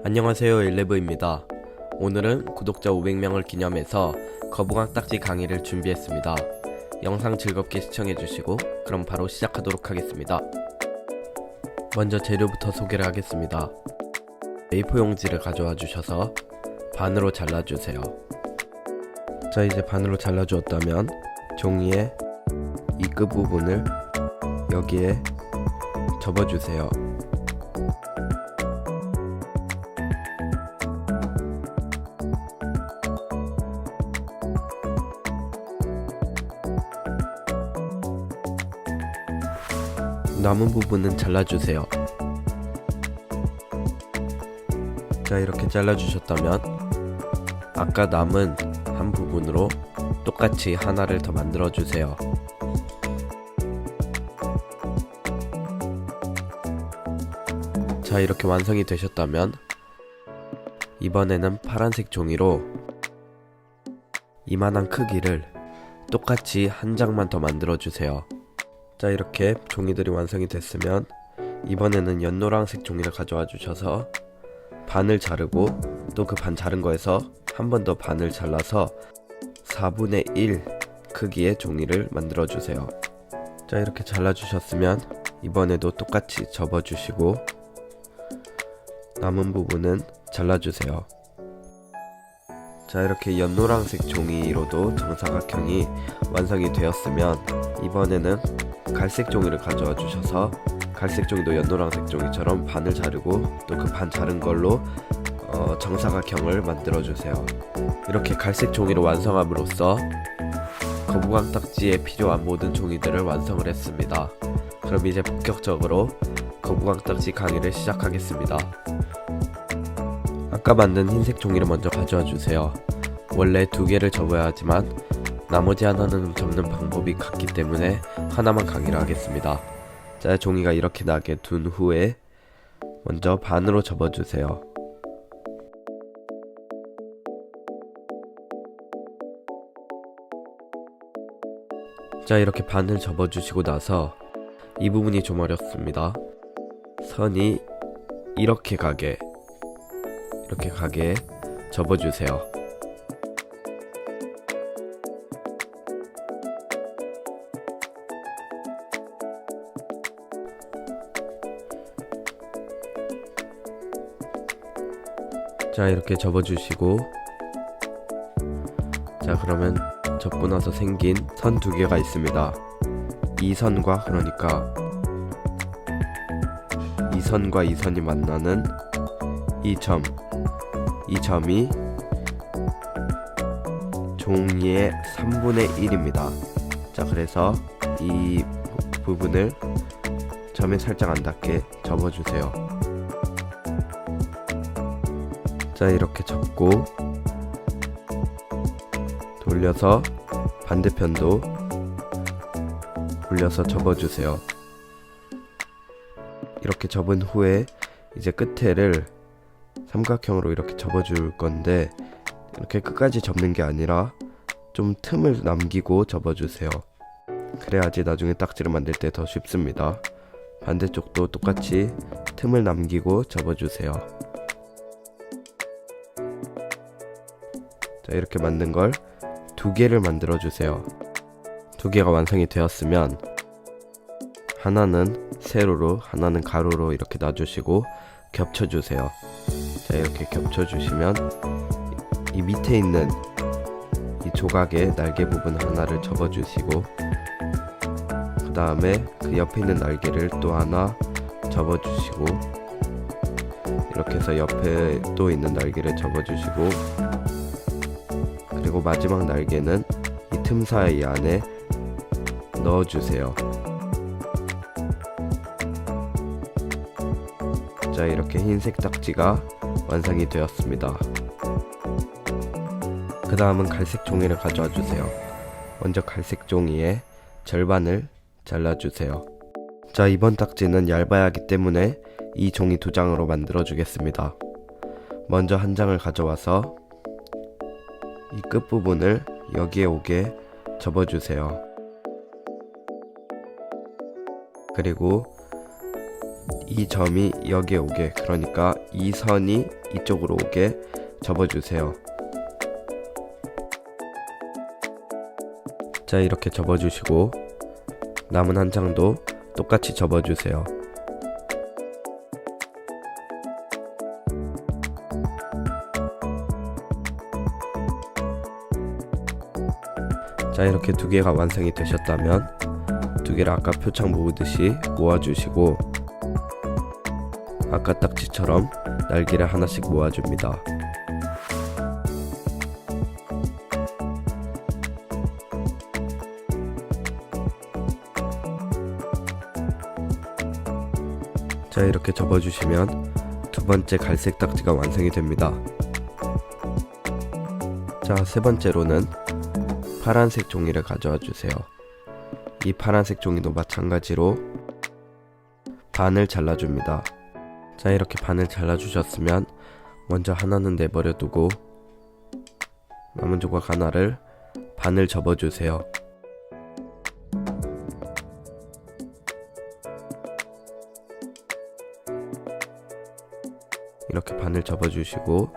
안녕하세요, 일레브입니다. 오늘은 구독자 500명을 기념해서 거북왕 딱지 강의를 준비했습니다. 영상 즐겁게 시청해주시고 그럼 바로 시작하도록 하겠습니다. 먼저 재료부터 소개를 하겠습니다. A4 용지를 가져와 주셔서 반으로 잘라주세요. 자, 이제 반으로 잘라주었다면 종이의 이 끝부분을 여기에 접어주세요. 남은 부분은 잘라주세요. 자, 이렇게 잘라주셨다면 아까 남은 한 부분으로 똑같이 하나를 더 만들어주세요. 자, 이렇게 완성이 되셨다면 이번에는 파란색 종이로 이만한 크기를 똑같이 한 장만 더 만들어주세요. 자, 이렇게 종이들이 완성이 됐으면 이번에는 연노란색 종이를 가져와 주셔서 반을 자르고 또 그 반 자른 거에서 한 번 더 반을 잘라서 4분의 1 크기의 종이를 만들어 주세요. 자, 이렇게 잘라 주셨으면 이번에도 똑같이 접어 주시고 남은 부분은 잘라 주세요. 자, 이렇게 연노란색 종이로도 정사각형이 완성이 되었으면 이번에는 갈색 종이를 가져와 주셔서 갈색 종이도 연노란색 종이처럼 반을 자르고 또 그 반 자른 걸로 정사각형을 만들어 주세요. 이렇게 갈색 종이로 완성함으로써 거북왕 딱지에 필요한 모든 종이들을 완성을 했습니다. 그럼 이제 본격적으로 거북왕 딱지 강의를 시작하겠습니다. 아까 만든 흰색 종이를 먼저 가져와 주세요. 원래 2개를 접어야 하지만 나머지 하나는 접는 방법이 같기 때문에 하나만 강의를 하겠습니다. 자, 종이가 이렇게 나게 둔 후에 먼저 반으로 접어주세요. 자, 이렇게 반을 접어주시고 나서 이 부분이 좀 어렵습니다. 선이 이렇게 가게 접어주세요. 자, 이렇게 접어주시고 자, 그러면 접고 나서 생긴 선 2개가 있습니다. 이 선과 그러니까 이 선과 이 선이 만나는 이 점이 종이의 3분의 1입니다. 자, 그래서 이 부분을 점에 살짝 안 닿게 접어주세요. 자, 이렇게 접고 돌려서 반대편도 돌려서 접어주세요. 이렇게 접은 후에 이제 끝에를 삼각형으로 이렇게 접어줄 건데 이렇게 끝까지 접는 게 아니라 좀 틈을 남기고 접어주세요. 그래야지 나중에 딱지를 만들 때 더 쉽습니다. 반대쪽도 똑같이 틈을 남기고 접어주세요. 자, 이렇게 만든 걸 2개를 만들어 주세요. 2개가 완성이 되었으면 하나는 세로로 하나는 가로로 이렇게 놔주시고 겹쳐주세요. 자, 이렇게 겹쳐주시면 이 밑에 있는 이 조각의 날개 부분 하나를 접어주시고 그 다음에 그 옆에 있는 날개를 또 하나 접어주시고 이렇게 해서 옆에 또 있는 날개를 접어주시고 그리고 마지막 날개는 이 틈 사이 안에 넣어주세요. 자, 이렇게 흰색 딱지가 완성이 되었습니다. 그 다음은 갈색 종이를 가져와 주세요. 먼저 갈색 종이의 절반을 잘라주세요. 자, 이번 딱지는 얇아야 하기 때문에 이 종이 2장으로 만들어 주겠습니다. 먼저 한 장을 가져와서 이 끝부분을 여기에 오게 접어주세요. 그리고 이 점이 여기에 오게, 그러니까 이 선이 이쪽으로 오게 접어주세요. 자, 이렇게 접어주시고 남은 한 장도 똑같이 접어주세요. 자, 이렇게 두 개가 완성이 되셨다면 두 개를 아까 표창 모으듯이 모아주시고 아까 딱지처럼 날개를 하나씩 모아줍니다. 자, 이렇게 접어주시면 두 번째 갈색 딱지가 완성이 됩니다. 자, 세 번째로는 파란색 종이를 가져와 주세요. 이 파란색 종이도 마찬가지로 반을 잘라줍니다. 자, 이렇게 반을 잘라주셨으면 먼저 하나는 내버려 두고 남은 조각 하나를 반을 접어주세요. 이렇게 반을 접어주시고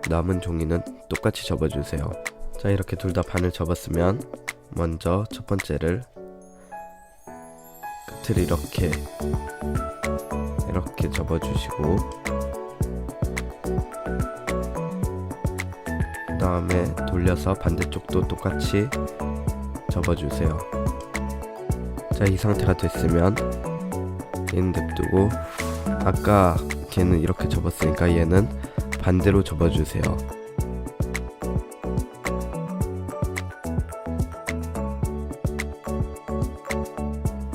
남은 종이는 똑같이 접어주세요. 자, 이렇게 둘 다 반을 접었으면 먼저 첫 번째를 끝을 이렇게 접어주시고 그 다음에 돌려서 반대쪽도 똑같이 접어주세요. 자, 이 상태가 됐으면 얘는 냅두고 아까 걔는 이렇게 접었으니까 얘는 반대로 접어주세요.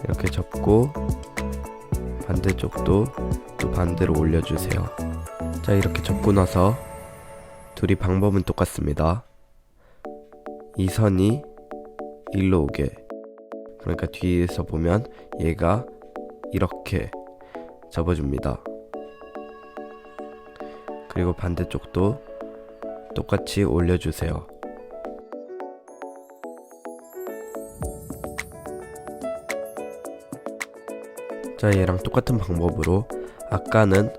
이렇게 접고 반대쪽도 또 반대로 올려주세요. 자, 이렇게 접고 나서 둘이 방법은 똑같습니다. 이 선이 일로 오게, 그러니까 뒤에서 보면 얘가 이렇게 접어줍니다. 그리고 반대쪽도 똑같이 올려주세요. 자, 얘랑 똑같은 방법으로 아까는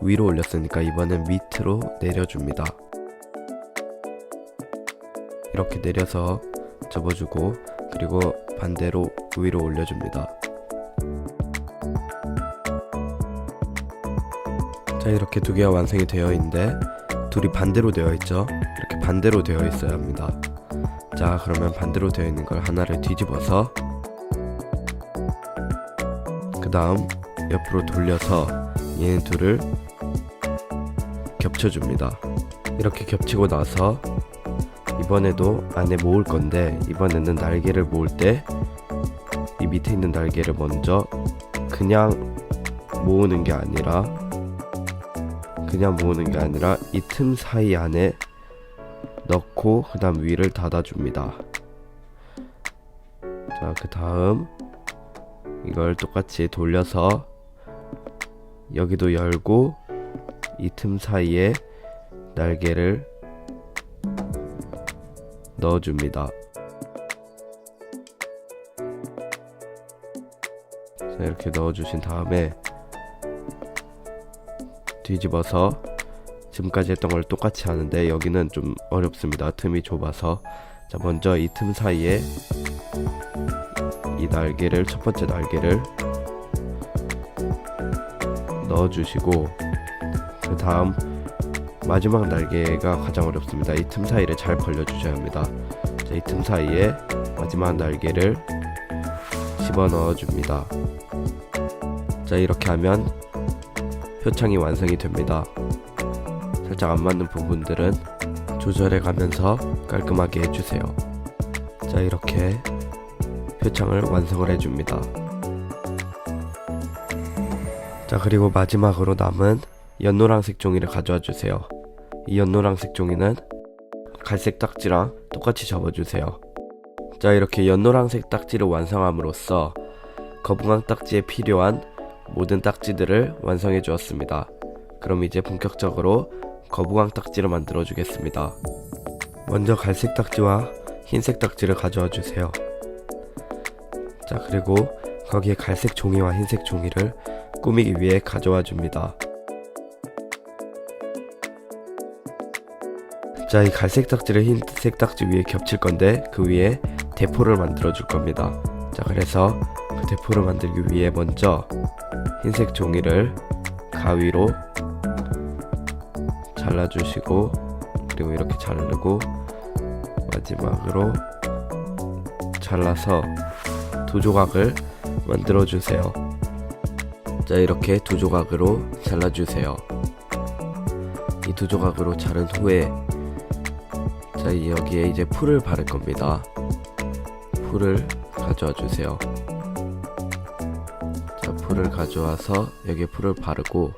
위로 올렸으니까 이번엔 밑으로 내려줍니다. 이렇게 내려서 접어주고 그리고 반대로 위로 올려줍니다. 자, 이렇게 두 개가 완성이 되어 있는데 둘이 반대로 되어 있죠. 이렇게 반대로 되어 있어야 합니다. 자, 그러면 반대로 되어 있는 걸 하나를 뒤집어서 그 다음 옆으로 돌려서 얘네 둘을 겹쳐줍니다. 이렇게 겹치고 나서 이번에도 안에 모을 건데 이번에는 날개를 모을 때 이 밑에 있는 날개를 먼저 그냥 모으는 게 아니라 이 틈 사이 안에 넣고 그 다음 위를 닫아줍니다. 자, 그 다음 이걸 똑같이 돌려서 여기도 열고 이 틈 사이에 날개를 넣어줍니다. 자, 이렇게 넣어주신 다음에 뒤집어서 지금까지 했던 걸 똑같이 하는데 여기는 좀 어렵습니다. 틈이 좁아서. 자, 먼저 이 틈 사이에 이 날개를, 첫 번째 날개를 넣어주시고 그 다음 마지막 날개가 가장 어렵습니다. 이 틈 사이를 잘 벌려주셔야 합니다. 자, 이 틈 사이에 마지막 날개를 집어 넣어줍니다. 자, 이렇게 하면 표창이 완성이 됩니다. 살짝 안 맞는 부분들은 조절해 가면서 깔끔하게 해주세요. 자, 이렇게 표창을 완성을 해줍니다. 자, 그리고 마지막으로 남은 연노란색 종이를 가져와 주세요. 이 연노란색 종이는 갈색 딱지랑 똑같이 접어주세요. 자, 이렇게 연노란색 딱지를 완성함으로써 거북왕 딱지에 필요한 모든 딱지들을 완성해 주었습니다. 그럼 이제 본격적으로 거북왕 딱지를 만들어 주겠습니다. 먼저 갈색 딱지와 흰색 딱지를 가져와 주세요. 자, 그리고 거기에 갈색 종이와 흰색 종이를 꾸미기 위해 가져와 줍니다. 자, 이 갈색 딱지를 흰색 딱지 위에 겹칠 건데 그 위에 대포를 만들어 줄 겁니다. 자, 그래서 그 대포를 만들기 위해 먼저 흰색 종이를 가위로 잘라주시고, 그리고 이렇게 자르고 마지막으로 잘라서 두 조각을 만들어 주세요. 자, 이렇게 두 조각으로 잘라주세요. 이 두 조각으로 자른 후에 자, 여기에 이제 풀을 바를 겁니다. 풀을 가져와 주세요. 자, 풀을 가져와서 여기에 풀을 바르고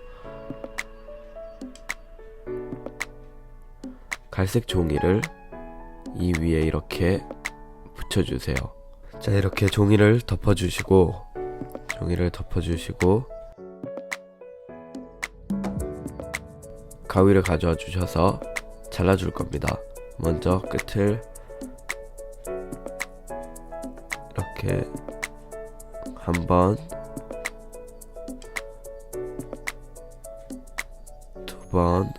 갈색 종이를 이 위에 이렇게 붙여주세요. 자, 이렇게 종이를 덮어주시고 가위를 가져와 주셔서 잘라줄 겁니다. 먼저 끝을 이렇게 한 번, 두 번,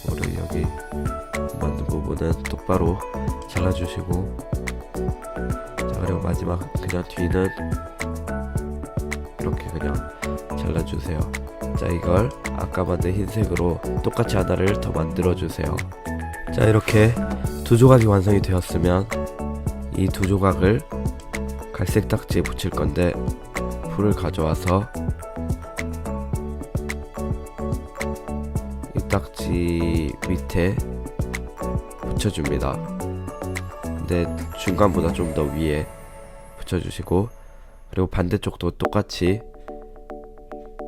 그리고 여기 만든 부분은 똑바로 잘라주시고, 자, 그리고 마지막 그냥 뒤는 이렇게 그냥 잘라주세요. 자, 이걸 아까 만든 흰색으로 똑같이 하나를 더 만들어주세요. 자, 이렇게 두 조각이 완성이 되었으면 이 두 조각을 갈색 딱지에 붙일 건데 풀을 가져와서 이 딱지 밑에 붙여줍니다. 근데 중간보다 좀 더 위에 붙여주시고, 그리고 반대쪽도 똑같이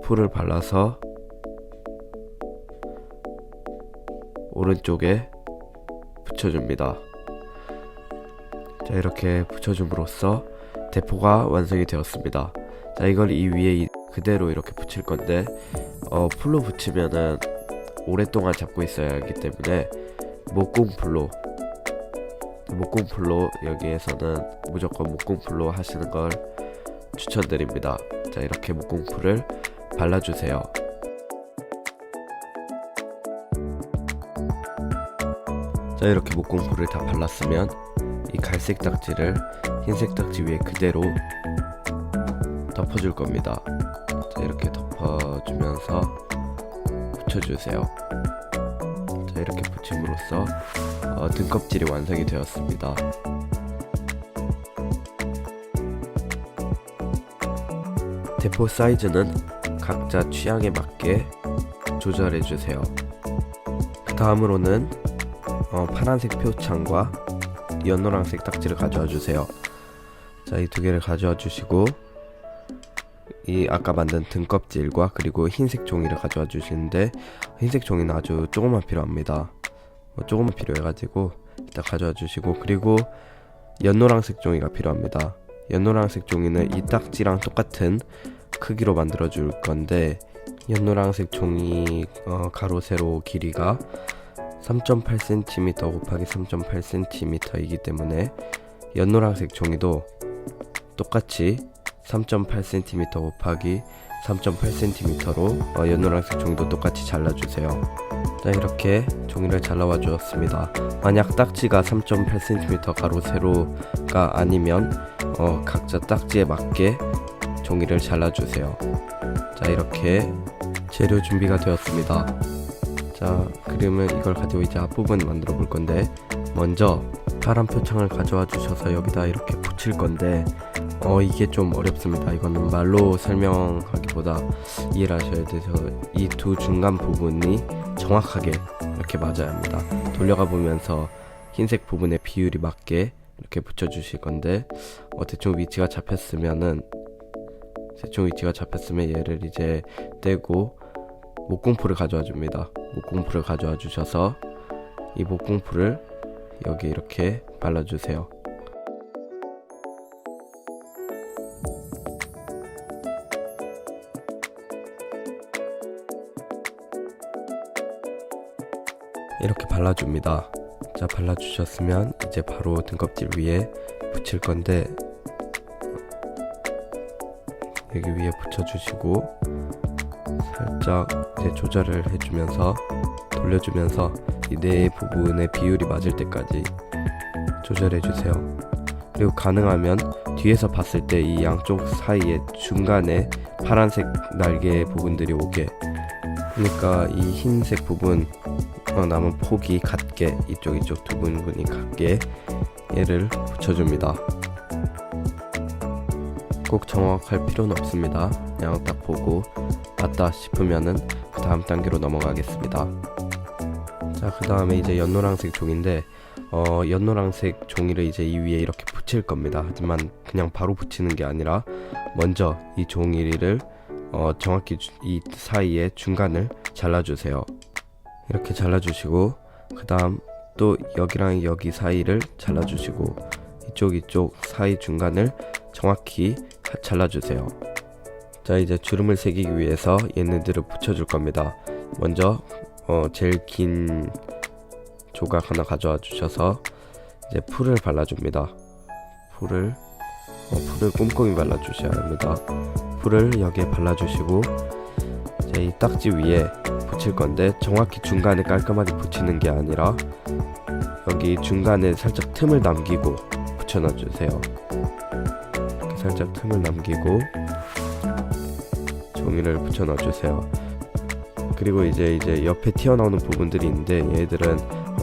풀을 발라서 오른쪽에 붙여줍니다. 자, 이렇게 붙여줌으로써 대포가 완성이 되었습니다. 자, 이걸 이 위에 그대로 이렇게 붙일 건데 풀로 붙이면은 오랫동안 잡고 있어야 하기 때문에 목공풀로 여기에서는 무조건 목공풀로 하시는 걸 추천드립니다. 자, 이렇게 목공풀을 발라주세요. 자, 이렇게 목공풀을 다 발랐으면 이 갈색 딱지를 흰색 딱지 위에 그대로 덮어줄 겁니다. 자, 이렇게 덮어주면서 붙여주세요. 자, 이렇게 붙임으로써 등껍질이 완성이 되었습니다. 대포 사이즈는 각자 취향에 맞게 조절해주세요. 그 다음으로는 파란색 표창과 연노란색 딱지를 가져와 주세요. 자, 이 두 개를 가져와 주시고 이 아까 만든 등껍질과 그리고 흰색 종이를 가져와 주시는데 흰색 종이는 아주 조금만 필요합니다. 조금만 필요해가지고 일단 가져와 주시고, 그리고 연노란색 종이가 필요합니다. 연노란색 종이는 이 딱지랑 똑같은 크기로 만들어 줄 건데 연노란색 종이 가로 세로 길이가 3.8cm 곱하기 3.8cm이기 때문에 연노란색 종이도 똑같이 3.8cm 곱하기 3.8cm로 연노란색 종이도 똑같이 잘라주세요. 자, 이렇게 종이를 잘라와 주었습니다. 만약 딱지가 3.8cm 가로 세로가 아니면 각자 딱지에 맞게 종이를 잘라주세요. 자, 이렇게 재료 준비가 되었습니다. 자, 그러면 이걸 가지고 이제 앞부분 만들어 볼 건데 먼저 파란 표창을 가져와 주셔서 여기다 이렇게 붙일 건데 이게 좀 어렵습니다. 이거는 말로 설명하기보다 이해를 하셔야 돼서 이 두 중간 부분이 정확하게 이렇게 맞아야 합니다. 돌려가 보면서 흰색 부분의 비율이 맞게 이렇게 붙여 주실 건데 대충 위치가 잡혔으면 얘를 이제 떼고 목공풀을 가져와 줍니다. 목공풀을 가져와 주셔서 이 목공풀을 여기 이렇게 발라주세요. 이렇게 발라줍니다. 자, 발라주셨으면 이제 바로 등껍질 위에 붙일 건데 여기 위에 붙여주시고 살짝 이제 조절을 해주면서 돌려주면서 이 네 부분의 비율이 맞을 때까지 조절해주세요. 그리고 가능하면 뒤에서 봤을 때 이 양쪽 사이에 중간에 파란색 날개 부분들이 오게, 그러니까 이 흰색 부분 남은 폭이 같게 이쪽 두 부분이 같게 얘를 붙여줍니다. 꼭 정확할 필요는 없습니다. 그냥 딱 보고 맞다 싶으면은 그 다음 단계로 넘어가겠습니다. 자, 그 다음에 이제 연노란색 종인데 연노란색 종이를 이제 이 위에 이렇게 붙일 겁니다. 하지만 그냥 바로 붙이는 게 아니라 먼저 이 종이를 정확히 이 사이에 중간을 잘라주세요. 이렇게 잘라주시고 그 다음 또 여기랑 여기 사이를 잘라주시고 이쪽 사이 중간을 정확히 잘라주세요. 자, 이제 주름을 새기기 위해서 얘네들을 붙여줄 겁니다. 먼저 제일 긴 조각 하나 가져와 주셔서 이제 풀을 발라줍니다. 풀을 꼼꼼히 발라주셔야 합니다. 풀을 여기에 발라주시고 이제 이 딱지 위에 붙일 건데 정확히 중간에 깔끔하게 붙이는 게 아니라 여기 중간에 살짝 틈을 남기고 붙여놔 주세요. 이렇게 살짝 틈을 남기고 종이를 붙여놔 주세요. 그리고 이제 옆에 튀어나오는 부분들이 있는데 얘들은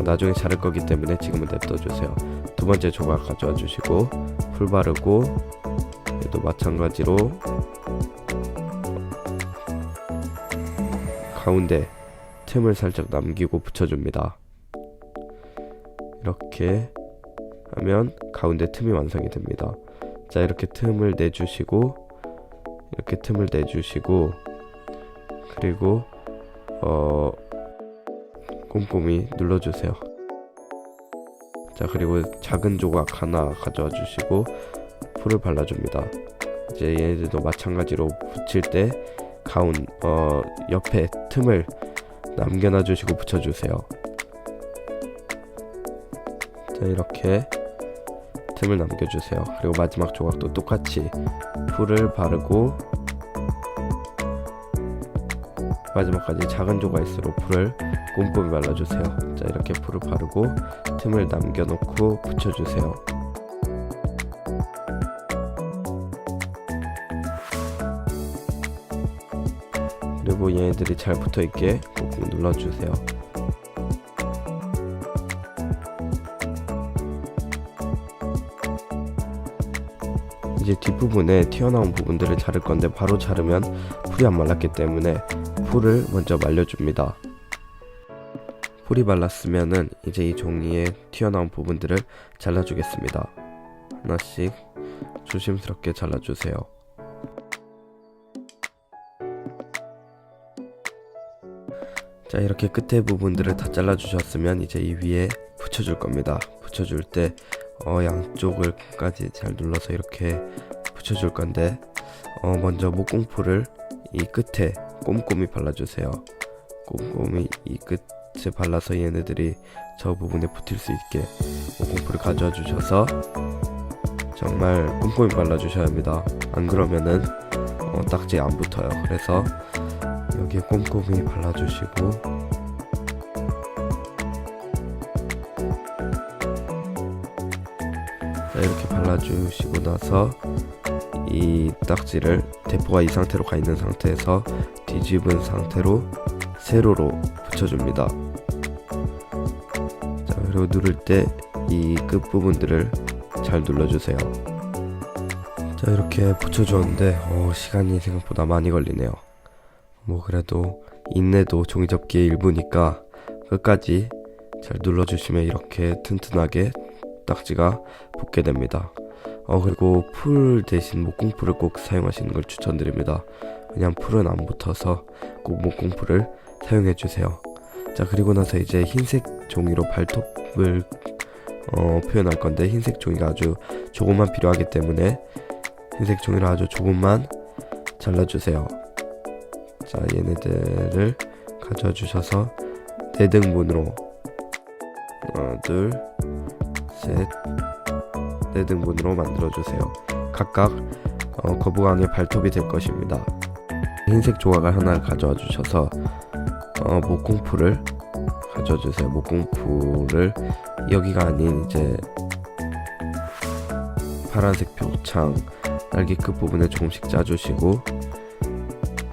나중에 자를 거기 때문에 지금은 냅둬 주세요. 두 번째 조각 가져와 주시고 풀 바르고 얘도 마찬가지로 가운데 틈을 살짝 남기고 붙여줍니다. 이렇게 하면 가운데 틈이 완성이 됩니다. 자, 이렇게 틈을 내주시고 그리고 꼼꼼히 눌러주세요. 자, 그리고 작은 조각 하나 가져와 주시고 풀을 발라줍니다. 이제 얘네들도 마찬가지로 붙일 때 옆에 틈을 남겨놔 주시고 붙여주세요. 자, 이렇게 틈을 남겨주세요. 그리고 마지막 조각도 똑같이 풀을 바르고 마지막까지 작은 조각일수록 풀을 꼼꼼히 발라주세요. 자, 이렇게 풀을 바르고 틈을 남겨놓고 붙여주세요. 그리고 얘네들이 잘 붙어있게 꾹꾹 눌러주세요. 이제 뒷부분에 튀어나온 부분들을 자를 건데 바로 자르면 풀이 안 말랐기 때문에 풀을 먼저 말려줍니다. 풀이 말랐으면은 이제 이 종이에 튀어나온 부분들을 잘라주겠습니다. 하나씩 조심스럽게 잘라주세요. 자, 이렇게 끝에 부분들을 다 잘라주셨으면 이제 이 위에 붙여줄 겁니다. 붙여줄 때 양쪽을까지 잘 눌러서 이렇게 붙여줄 건데 먼저 목공풀을 이 끝에 꼼꼼히 발라주세요. 꼼꼼히 이 끝에 발라서 얘네들이 저 부분에 붙을 수 있게 목공풀을 가져와 주셔서 정말 꼼꼼히 발라주셔야 합니다. 안 그러면은 딱지에 안 붙어요. 그래서 여기에 꼼꼼히 발라주시고 자, 이렇게 발라주시고 나서 이 딱지를 대포가 이 상태로 가 있는 상태에서 뒤집은 상태로 세로로 붙여줍니다. 자, 그리고 누를 때 이 끝부분들을 잘 눌러주세요. 자, 이렇게 붙여주었는데 시간이 생각보다 많이 걸리네요. 뭐 그래도 인내도 종이접기의 일부니까 끝까지 잘 눌러주시면 이렇게 튼튼하게 딱지가 붙게 됩니다. 그리고 풀 대신 목공풀을 꼭 사용하시는 걸 추천드립니다. 왜냐면 풀은 안 붙어서 꼭 목공풀을 사용해주세요. 자, 그리고 나서 이제 흰색 종이로 발톱을 표현할 건데 흰색 종이가 아주 조금만 필요하기 때문에 흰색 종이를 아주 조금만 잘라주세요. 자, 얘네들을 가져와 주셔서 4등분으로 하나, 둘, 셋, 4등분으로 만들어 주세요. 각각 거북왕의 발톱이 될 것입니다. 흰색 조각을 하나 가져와 주셔서 목공풀을 가져와 주세요. 목공풀을 여기가 아닌 이제 파란색 표창 날개 끝 부분에 조금씩 짜주시고,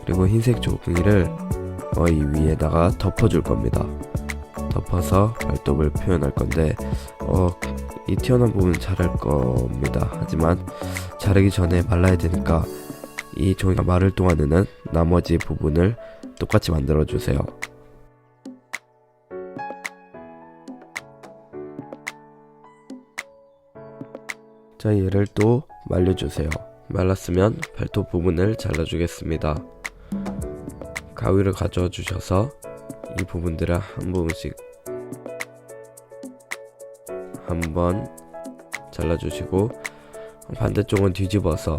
그리고 흰색 종이를 이 위에다가 덮어줄 겁니다. 덮어서 발톱을 표현할 건데 이 튀어나온 부분은 자를 겁니다. 하지만 자르기 전에 말라야 되니까 이 종이가 마를 동안에는 나머지 부분을 똑같이 만들어 주세요. 자, 얘를 또 말려주세요. 말랐으면 발톱 부분을 잘라주겠습니다. 가위를 가져와 주셔서 이 부분들을 한 부분씩 한번 잘라주시고, 반대쪽은 뒤집어서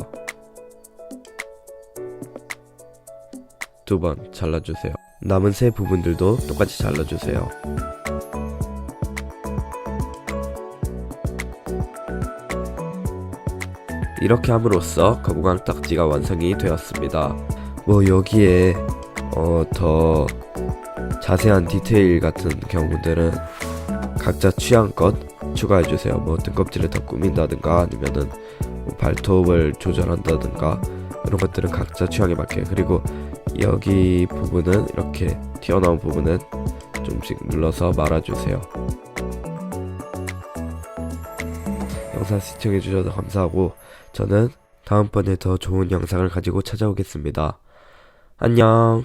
두 번 잘라주세요. 남은 세 부분들도 똑같이 잘라주세요. 이렇게 함으로써 거북왕 딱지가 완성이 되었습니다. 여기에 더 자세한 디테일 같은 경우들은 각자 취향껏 추가해주세요. 등껍질을 더 꾸민다든가 아니면은 발톱을 조절한다든가 이런 것들은 각자 취향에 맞게. 그리고 여기 부분은 이렇게 튀어나온 부분은 좀씩 눌러서 말아주세요. 영상 시청해주셔서 감사하고 저는 다음번에 더 좋은 영상을 가지고 찾아오겠습니다. 안녕.